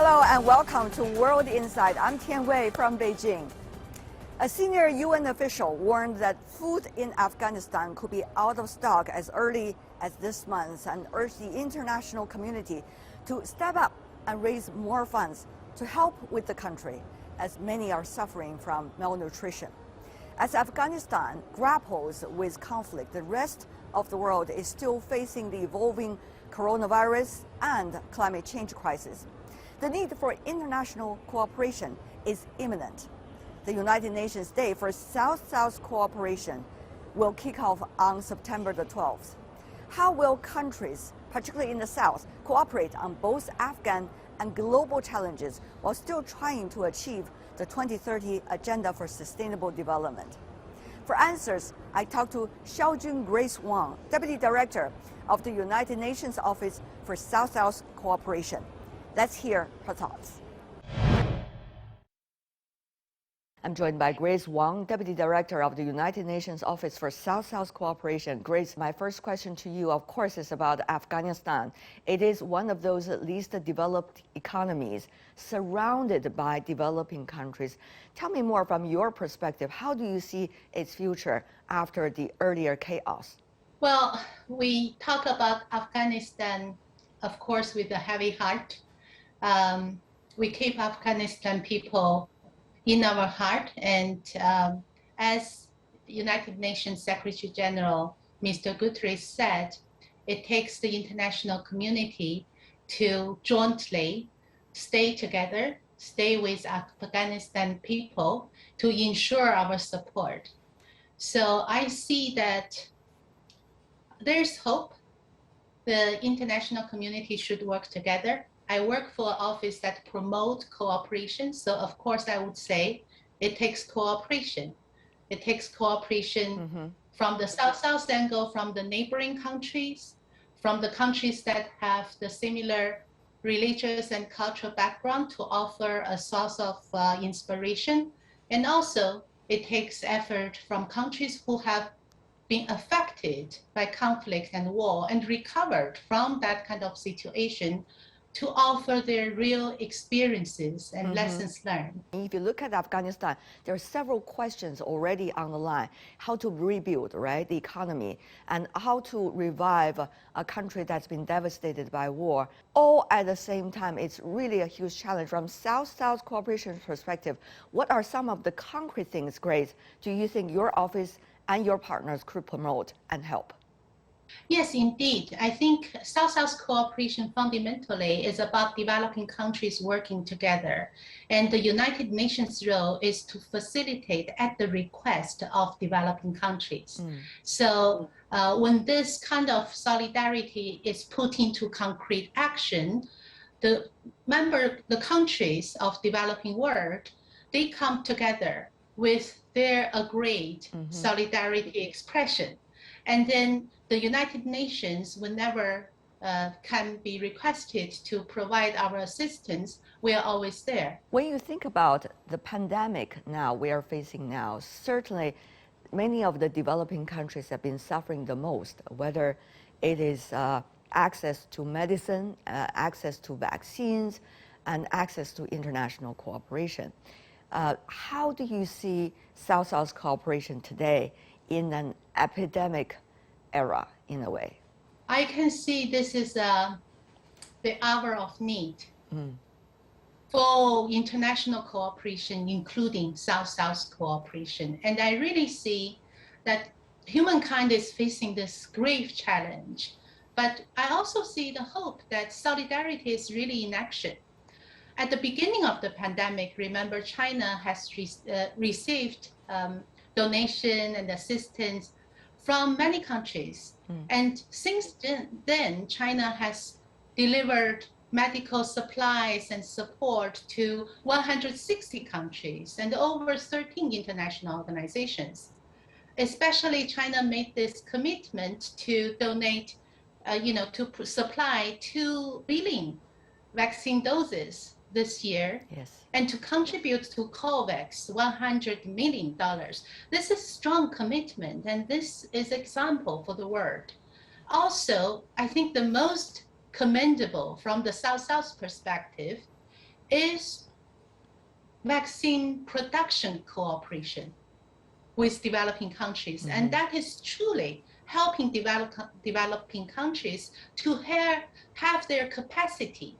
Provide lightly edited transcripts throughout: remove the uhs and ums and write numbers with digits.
Hello and welcome to World Insight. I'm Tian Wei from Beijing. A senior UN official warned that food in Afghanistan could be out of stock as early as this month and urged the international community to step up and raise more funds to help with the country, as many are suffering from malnutrition. As Afghanistan grapples with conflict, the rest of the world is still facing the evolving coronavirus and climate change crisis. The need for international cooperation is imminent. The United Nations Day for South-South Cooperation will kick off on September the 12th. How will countries, particularly in the South, cooperate on both Afghan and global challenges while still trying to achieve the 2030 Agenda for Sustainable Development? For answers, I talked to Xiaojun Grace Wang, Deputy Director of the United Nations Office for South-South Cooperation. Let's hear her thoughts. I'm joined by Grace Wang, Deputy Director of the United Nations Office for South-South Cooperation. Grace, my first question to you, of course, is about Afghanistan. It is one of those least developed economies surrounded by developing countries. Tell me more from your perspective. How do you see its future after the earlier chaos? Well, we talk about Afghanistan, of course, with a heavy heart. We keep Afghanistan people in our heart, and as United Nations Secretary General Mr. Guterres said, it takes the international community to jointly stay together, stay with Afghanistan people to ensure our support. So I see that there's hope. The international community should work together. I work for an office that promotes cooperation. So of course I would say it takes cooperation. It takes cooperation from the South-South angle, from the neighboring countries, from the countries that have the similar religious and cultural background to offer a source of inspiration. And also it takes effort from countries who have been affected by conflict and war and recovered from that kind of situation to offer their real experiences and lessons learned. If you look at Afghanistan, there are several questions already on the line. How to rebuild, right, the economy, and how to revive a country that's been devastated by war. All at the same time, it's really a huge challenge. From South-South cooperation perspective, what are some of the concrete things, Grace, do you think your office and your partners could promote and help? Yes, indeed. I think South-South cooperation fundamentally is about developing countries working together. And the United Nations role is to facilitate at the request of developing countries. So when this kind of solidarity is put into concrete action, the countries of developing world, they come together with their agreed solidarity expression. And then the United Nations, whenever can be requested to provide our assistance, we are always there. When you think about the pandemic now we are facing now, certainly many of the developing countries have been suffering the most, whether it is access to medicine, access to vaccines, and access to international cooperation. How do you see South-South cooperation today in an epidemic era, in a way? I can see this is the hour of need for international cooperation, including South-South cooperation. And I really see that humankind is facing this grave challenge. But I also see the hope that solidarity is really in action. At the beginning of the pandemic, remember, China has received donation and assistance from many countries. And since then, China has delivered medical supplies and support to 160 countries and over 13 international organizations. Especially China made this commitment to donate, to supply 2 billion vaccine doses this year, and to contribute to COVAX $100 million. This is strong commitment, and this is example for the world. Also, I think the most commendable from the South-South perspective is vaccine production cooperation with developing countries. Mm-hmm. And that is truly helping developing countries to have their capacity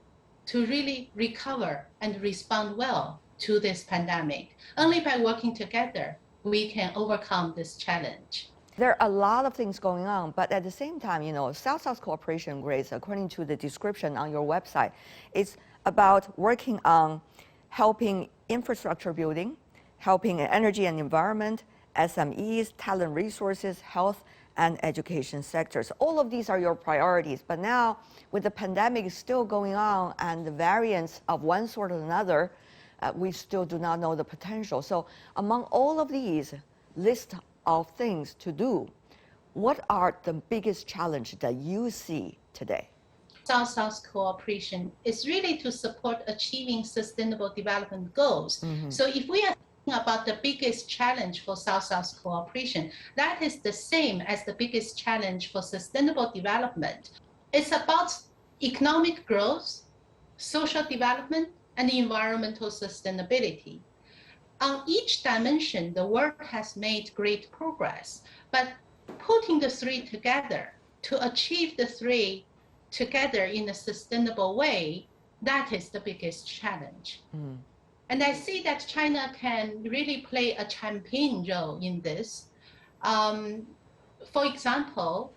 to really recover and respond well to this pandemic. Only by working together, we can overcome this challenge. There are a lot of things going on, but at the same time, South-South cooperation, Grace, according to the description on your website, is about working on helping infrastructure building, helping energy and environment, SMEs, talent resources, health, and education sectors. All of these are your priorities, but now with the pandemic still going on and the variants of one sort or another, we still do not know the potential. So among all of these list of things to do, what are the biggest challenges that you see today? South-South cooperation is really to support achieving sustainable development goals. Mm-hmm. So if we are thinking about the biggest challenge for South-South cooperation, that is the same as the biggest challenge for sustainable development. It's about economic growth, social development, and environmental sustainability. On each dimension, the world has made great progress, but putting the three together to achieve the three together in a sustainable way, that is the biggest challenge. Mm. And I see that China can really play a champion role in this. For example,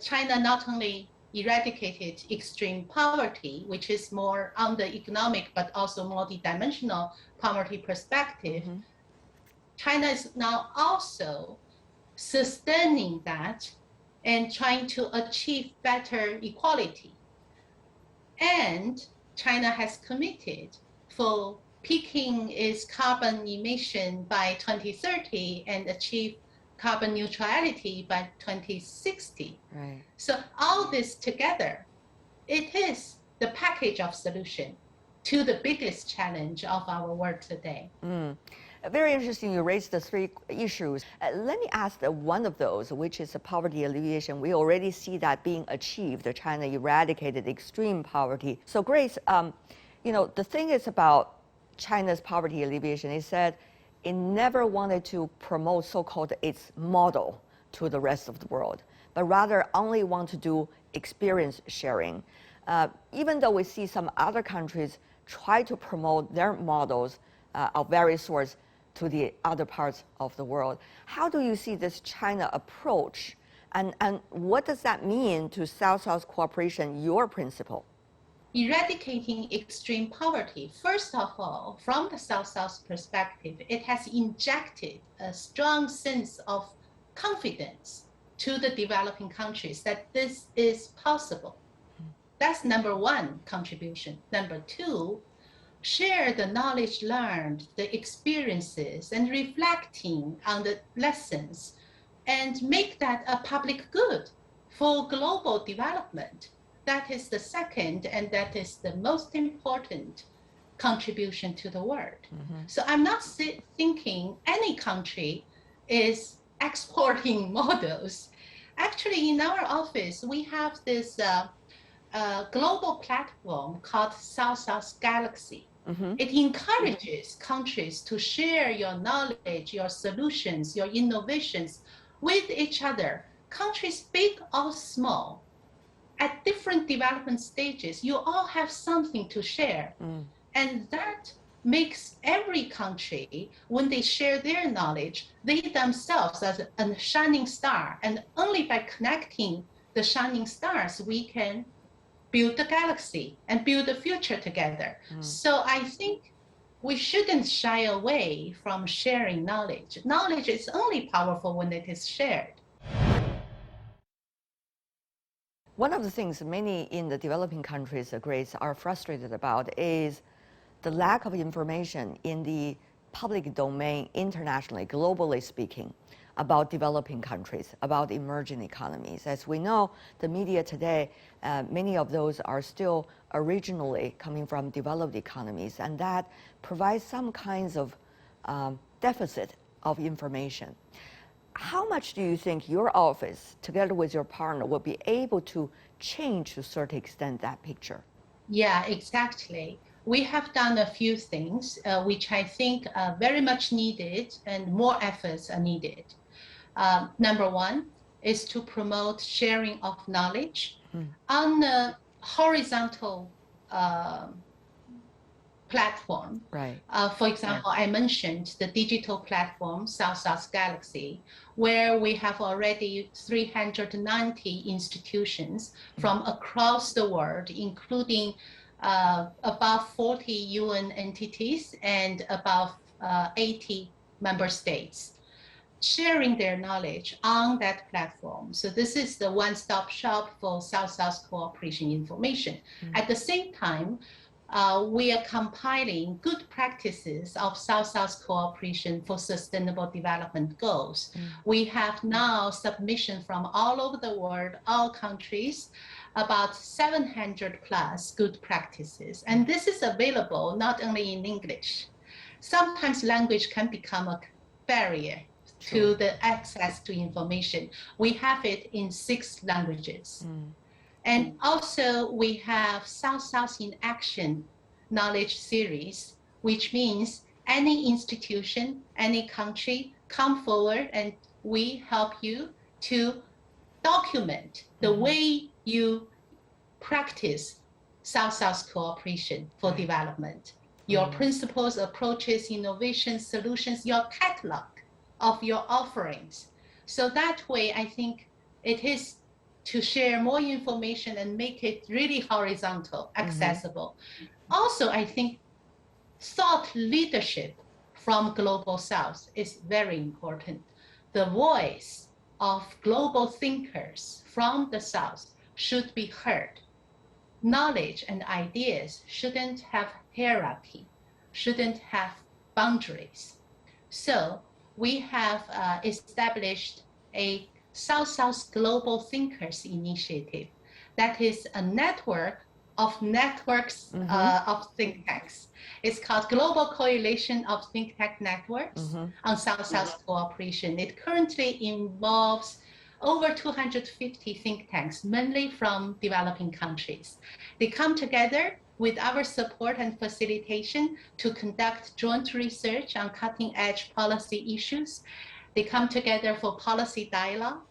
China not only eradicated extreme poverty, which is more on the economic but also multidimensional poverty perspective. Mm-hmm. China is now also sustaining that and trying to achieve better equality. And China has committed for peaking its carbon emission by 2030 and achieve carbon neutrality by 2060. Right. So all this together, it is the package of solution to the biggest challenge of our world today. Mm. Very interesting. You raised the three issues. Let me ask one of those, which is the poverty alleviation. We already see that being achieved. China eradicated extreme poverty. So Grace, the thing is about China's poverty alleviation is that it never wanted to promote so-called its model to the rest of the world, but rather only want to do experience sharing. Even though we see some other countries try to promote their models of various sorts to the other parts of the world. How do you see this China approach, and what does that mean to South-South cooperation, your principle? Eradicating extreme poverty, first of all, from the South-South perspective, it has injected a strong sense of confidence to the developing countries that this is possible. That's number one contribution. Number two, share the knowledge learned, the experiences, and reflecting on the lessons, and make that a public good for global development. That is the second, and that is the most important contribution to the world. Mm-hmm. So I'm not thinking any country is exporting models. Actually, in our office, we have this global platform called South-South Galaxy. Mm-hmm. It encourages countries to share your knowledge, your solutions, your innovations with each other. Countries big or small, at different development stages, you all have something to share. Mm. And that makes every country, when they share their knowledge, they themselves as a shining star. And only by connecting the shining stars, we can build the galaxy and build the future together. Mm. So I think we shouldn't shy away from sharing knowledge. Knowledge is only powerful when it is shared. One of the things many in the developing countries, Grace, are frustrated about is the lack of information in the public domain internationally, globally speaking, about developing countries, about emerging economies. As we know, the media today, many of those are still originally coming from developed economies, and that provides some kinds of deficit of information. How much do you think your office, together with your partner, will be able to change to a certain extent that picture? Yeah, exactly. we have done a few things which I think are very much needed and more efforts are needed. Number one is to promote sharing of knowledge on a horizontal platform. Right. For example, I mentioned the digital platform, South-South Galaxy, where we have already 390 institutions from across the world, including about 40 UN entities and about 80 member states, sharing their knowledge on that platform. So this is the one-stop shop for South-South cooperation information. At the same time, we are compiling good practices of South-South cooperation for sustainable development goals. We have now submission from all over the world, all countries, about 700 plus good practices. And this is available not only in English. Sometimes language can become a barrier to the access to information. We have it in 6 languages. And also we have South-South in Action knowledge series, which means any institution, any country, come forward and we help you to document the way you practice South-South cooperation for development. Your principles, approaches, innovations, solutions, your catalog of your offerings. So that way, I think it is to share more information and make it really horizontal, accessible. Also, I think thought leadership from Global South is very important. The voice of global thinkers from the South should be heard. Knowledge and ideas shouldn't have hierarchy, shouldn't have boundaries. So we have established a South-South Global Thinkers Initiative that is a network of networks of think tanks. It's called Global Coalition of Think Tank Networks on South-South cooperation. It currently involves over 250 think tanks, mainly from developing countries. They come together with our support and facilitation to conduct joint research on cutting-edge policy issues. They come together for policy dialogue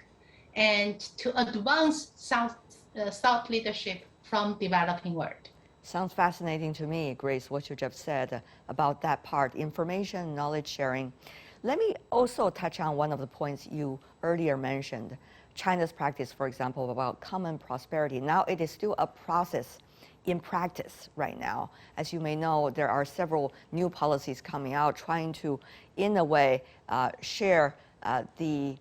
and to advance South leadership from developing world. Sounds fascinating to me, Grace, what you just said about that part, information, knowledge sharing. Let me also touch on one of the points you earlier mentioned, China's practice, for example, about common prosperity. Now it is still a process in practice right now. As you may know, there are several new policies coming out trying to, in a way, share the,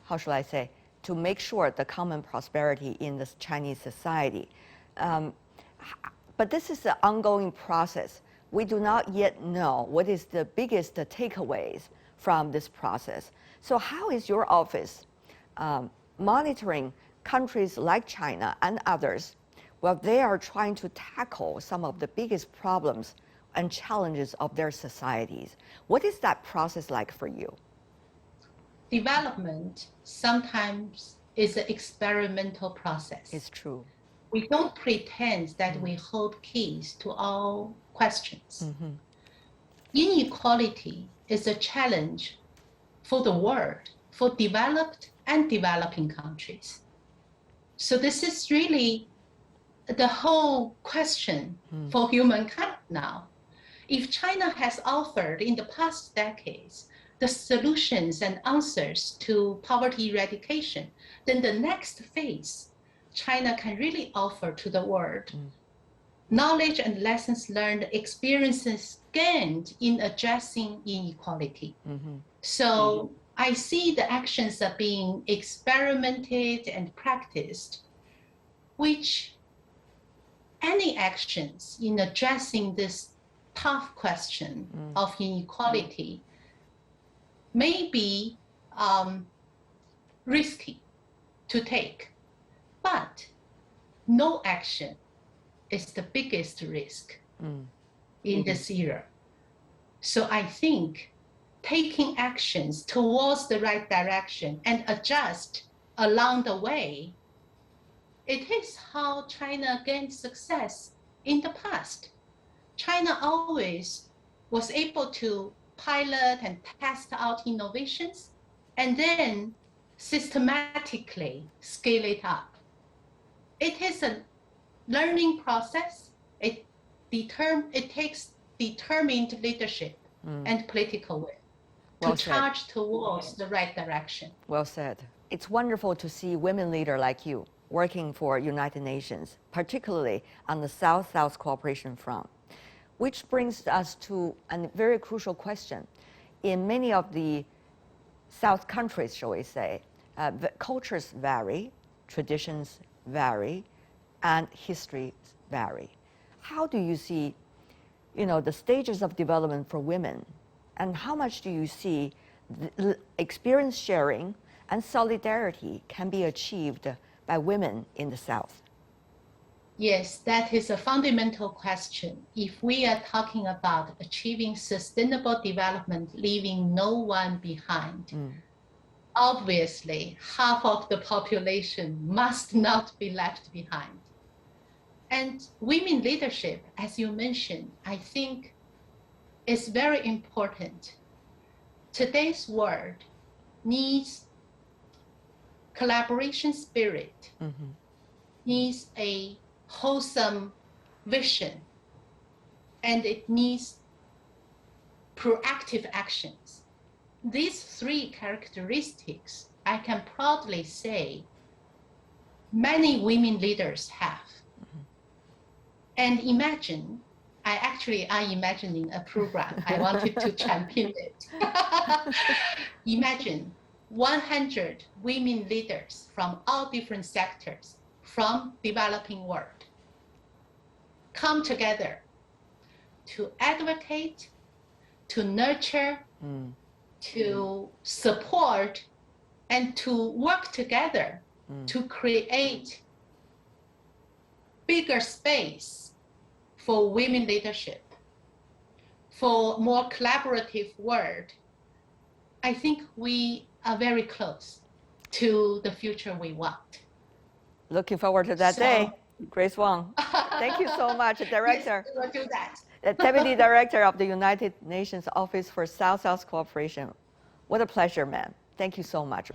how should I say, to make sure the common prosperity in the Chinese society. But this is an ongoing process. We do not yet know what is the biggest takeaways from this process. So how is your office monitoring countries like China and others while they are trying to tackle some of the biggest problems and challenges of their societies? What is that process like for you? Development sometimes is an experimental process. It's true. We don't pretend that we hold keys to all questions. Inequality is a challenge for the world, for developed and developing countries. So this is really the whole question for humankind now. If China has offered in the past decades the solutions and answers to poverty eradication, then the next phase China can really offer to the world knowledge and lessons learned, experiences gained in addressing inequality. So I see the actions are being experimented and practiced, which any actions in addressing this tough question of inequality may be risky to take, but no action is the biggest risk in this era. So I think taking actions towards the right direction and adjust along the way, it is how China gained success in the past. China always was able to pilot and test out innovations and then systematically scale it up. It is a learning process. It takes determined leadership and political will to charge towards the right direction. Well said. It's wonderful to see women leaders like you working for United Nations, particularly on the South-South cooperation front. Which brings us to a very crucial question. In many of the South countries, shall we say, the cultures vary, traditions vary, and histories vary. How do you see, the stages of development for women, and how much do you see the experience sharing and solidarity can be achieved by women in the South? Yes, that is a fundamental question. If we are talking about achieving sustainable development, leaving no one behind, obviously half of the population must not be left behind. And women leadership, as you mentioned, I think is very important. Today's world needs collaboration spirit, needs a wholesome vision, and it needs proactive actions. These three characteristics, I can proudly say, many women leaders have. And imagine, I'm imagining a program. I wanted to champion it. Imagine 100 women leaders from all different sectors from developing world come together to advocate, to nurture, to support, and to work together to create bigger space for women leadership, for more collaborative world. I think we are very close to the future we want. Looking forward to that day. Grace Wang, thank you so much, Director. Yes, we'll do that. Deputy Director of the United Nations Office for South-South Cooperation. What a pleasure, ma'am. Thank you so much.